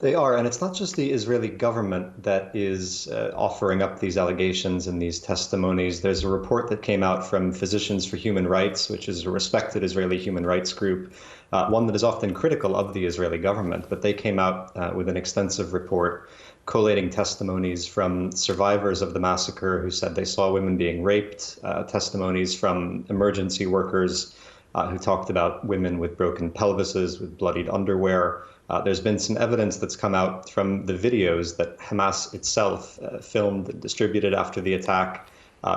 They are, and it's not just the Israeli government that is offering up these allegations and these testimonies. There's a report that came out from Physicians for Human Rights, which is a respected Israeli human rights group, one that is often critical of the Israeli government, but they came out with an extensive report collating testimonies from survivors of the massacre who said they saw women being raped, testimonies from emergency workers who talked about women with broken pelvises, with bloodied underwear. There's been some evidence that's come out from the videos that Hamas itself filmed and distributed after the attack,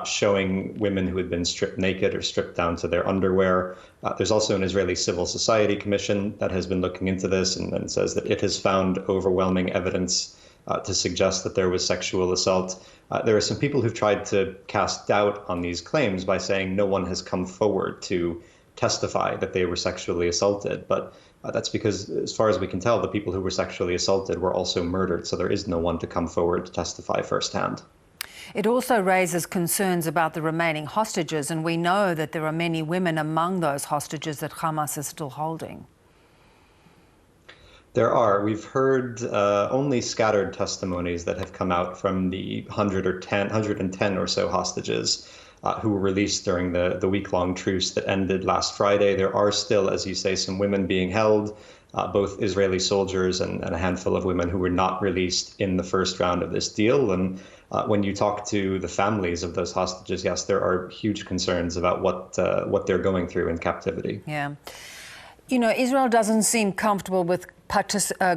showing women who had been stripped naked or stripped down to their underwear. There's also an Israeli Civil Society Commission that has been looking into this and says that it has found overwhelming evidence to suggest that there was sexual assault. There are some people who've tried to cast doubt on these claims by saying no one has come forward to testify that they were sexually assaulted. But that's because, as far as we can tell, the people who were sexually assaulted were also murdered. So there is no one to come forward to testify firsthand. It also raises concerns about the remaining hostages, and we know that there are many women among those hostages that Hamas is still holding. There are. We've heard only scattered testimonies that have come out from the 110 or so hostages who were released during the week-long truce that ended last Friday. There are still, as you say, some women being held, both Israeli soldiers and a handful of women who were not released in the first round of this deal. And when you talk to the families of those hostages, yes, there are huge concerns about what they're going through in captivity. Yeah. You know, Israel doesn't seem comfortable with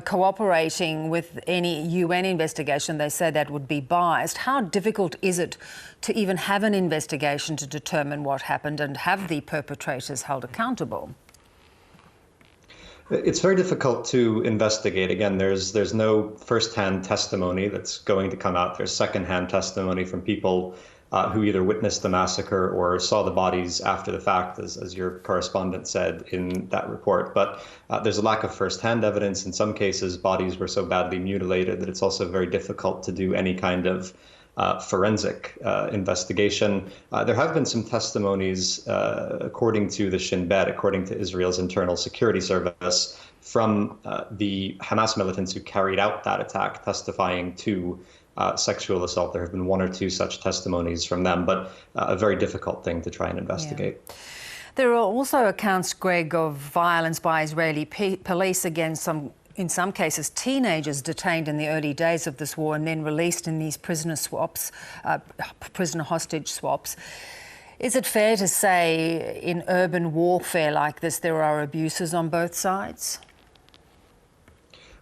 cooperating with any UN investigation. They say that would be biased. How difficult is it to even have an investigation to determine what happened and have the perpetrators held accountable? It's very difficult to investigate. Again, there's no first-hand testimony that's going to come out. There's second-hand testimony from people who either witnessed the massacre or saw the bodies after the fact, as your correspondent said in that report. But there's a lack of first-hand evidence. In some cases, bodies were so badly mutilated that it's also very difficult to do any kind of forensic investigation. There have been some testimonies, according to the Shin Bet, according to Israel's Internal Security Service, from the Hamas militants who carried out that attack, testifying to sexual assault. There have been one or two such testimonies from them, but a very difficult thing to try and investigate. Yeah. There are also accounts, Greg, of violence by Israeli police against in some cases, teenagers detained in the early days of this war and then released in these prisoner hostage swaps. Is it fair to say in urban warfare like this, there are abuses on both sides?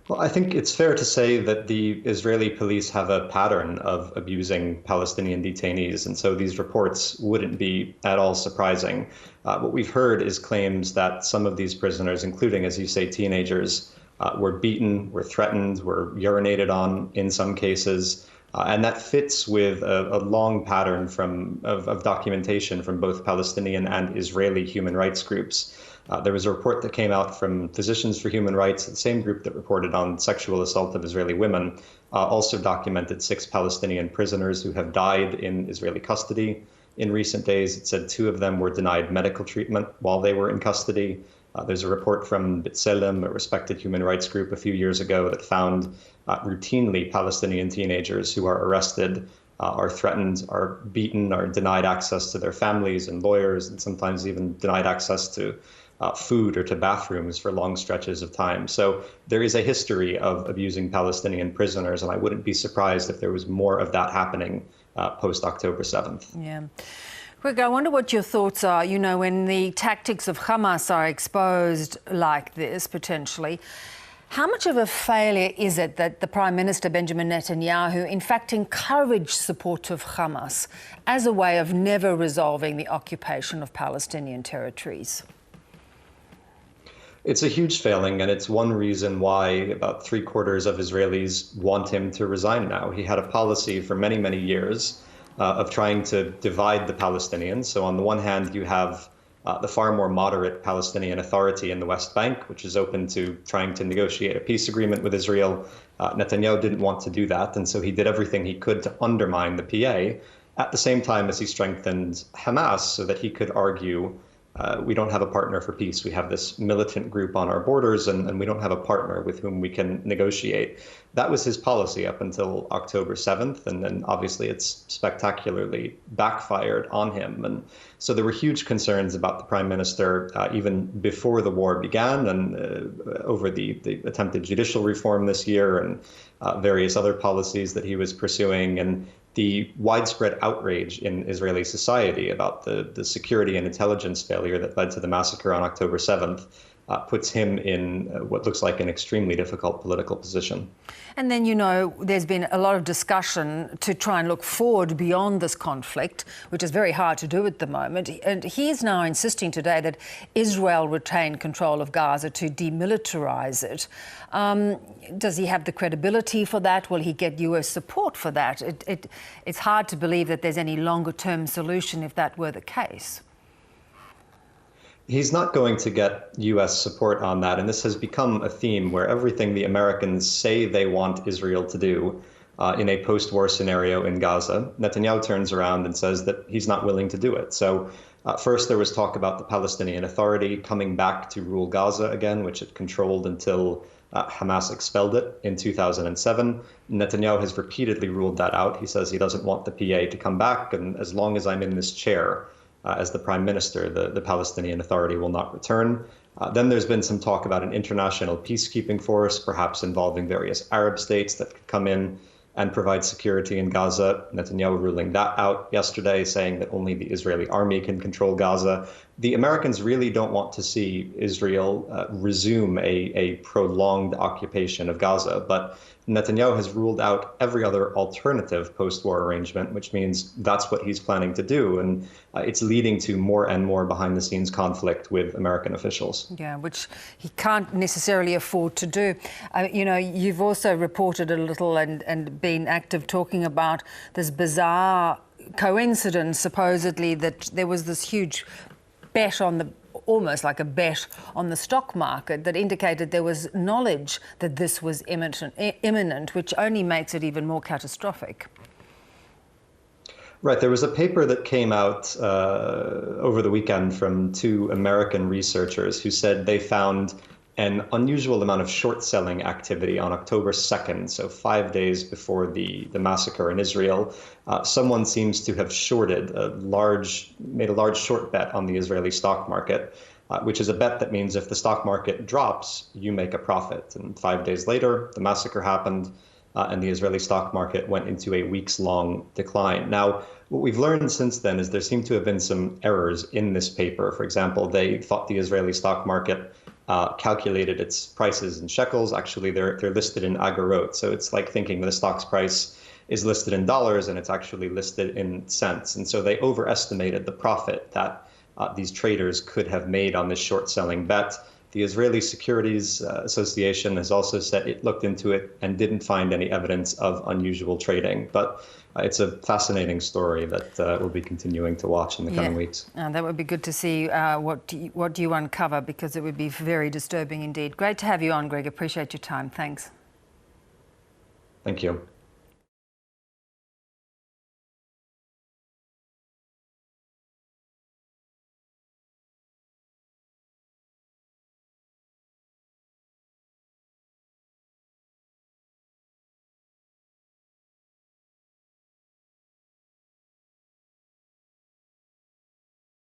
Well, I think it's fair to say that the Israeli police have a pattern of abusing Palestinian detainees, and so these reports wouldn't be at all surprising. What we've heard is claims that some of these prisoners, including, as you say, teenagers, were beaten, were threatened, were urinated on in some cases. And that fits with a long pattern of documentation from both Palestinian and Israeli human rights groups. There was a report that came out from Physicians for Human Rights, the same group that reported on sexual assault of Israeli women, also documented 6 Palestinian prisoners who have died in Israeli custody in recent days. It said 2 of them were denied medical treatment while they were in custody. There's a report from B'Tselem, a respected human rights group, a few years ago that found routinely Palestinian teenagers who are arrested, are threatened, are beaten, are denied access to their families and lawyers, and sometimes even denied access to food or to bathrooms for long stretches of time. So there is a history of abusing Palestinian prisoners, and I wouldn't be surprised if there was more of that happening post-October 7th. Yeah. Greg, I wonder what your thoughts are, you know, when the tactics of Hamas are exposed like this, potentially. How much of a failure is it that the Prime Minister, Benjamin Netanyahu, in fact encouraged support of Hamas as a way of never resolving the occupation of Palestinian territories? It's a huge failing, and it's one reason why about 3/4 of Israelis want him to resign now. He had a policy for many, many years of trying to divide the Palestinians. So on the one hand, you have the far more moderate Palestinian Authority in the West Bank, which is open to trying to negotiate a peace agreement with Israel. Netanyahu didn't want to do that, and so he did everything he could to undermine the PA, at the same time as he strengthened Hamas so that he could argue we don't have a partner for peace. We have this militant group on our borders, and we don't have a partner with whom we can negotiate. That was his policy up until October 7th, and then obviously it's spectacularly backfired on him. And so there were huge concerns about the prime minister even before the war began, and over the attempted judicial reform this year and various other policies that he was pursuing, and the widespread outrage in Israeli society about the security and intelligence failure that led to the massacre on October 7th puts him in what looks like an extremely difficult political position. And then, there's been a lot of discussion to try and look forward beyond this conflict, which is very hard to do at the moment. And he's now insisting today that Israel retain control of Gaza to demilitarize it. Does he have the credibility for that? Will he get US support for that? It's hard to believe that there's any longer-term solution if that were the case. He's not going to get US support on that. And this has become a theme where everything the Americans say they want Israel to do in a post-war scenario in Gaza, Netanyahu turns around and says that he's not willing to do it. So first there was talk about the Palestinian Authority coming back to rule Gaza again, which it controlled until Hamas expelled it in 2007. Netanyahu has repeatedly ruled that out. He says he doesn't want the PA to come back. And as long as I'm in this chair, as the prime minister, the Palestinian Authority will not return. Then there's been some talk about an international peacekeeping force, perhaps involving various Arab states that could come in and provide security in Gaza. Netanyahu ruling that out yesterday, saying that only the Israeli army can control Gaza. The Americans really don't want to see Israel resume a prolonged occupation of Gaza, but Netanyahu has ruled out every other alternative post-war arrangement, which means that's what he's planning to do. And it's leading to more and more behind-the-scenes conflict with American officials. Yeah, which he can't necessarily afford to do. You've also reported a little and been active talking about this bizarre coincidence, supposedly, that there was this huge bet on almost like a bet on the stock market that indicated there was knowledge that this was imminent, which only makes it even more catastrophic. Right. There was a paper that came out over the weekend from two American researchers who said they found an unusual amount of short-selling activity on October 2nd, so 5 days before the massacre in Israel. Someone seems to have made a large short bet on the Israeli stock market, which is a bet that means if the stock market drops, you make a profit. And 5 days later, the massacre happened, and the Israeli stock market went into a weeks-long decline. Now, what we've learned since then is there seem to have been some errors in this paper. For example, they thought the Israeli stock market calculated its prices in shekels. Actually, they're listed in agorot. So it's like thinking the stock's price is listed in dollars and it's actually listed in cents. And so they overestimated the profit that these traders could have made on this short-selling bet. The Israeli Securities Association has also said it looked into it and didn't find any evidence of unusual trading. But it's a fascinating story that we'll be continuing to watch in the coming weeks. That would be good to see what you uncover, because it would be very disturbing indeed. Great to have you on, Gregg. Appreciate your time. Thanks. Thank you.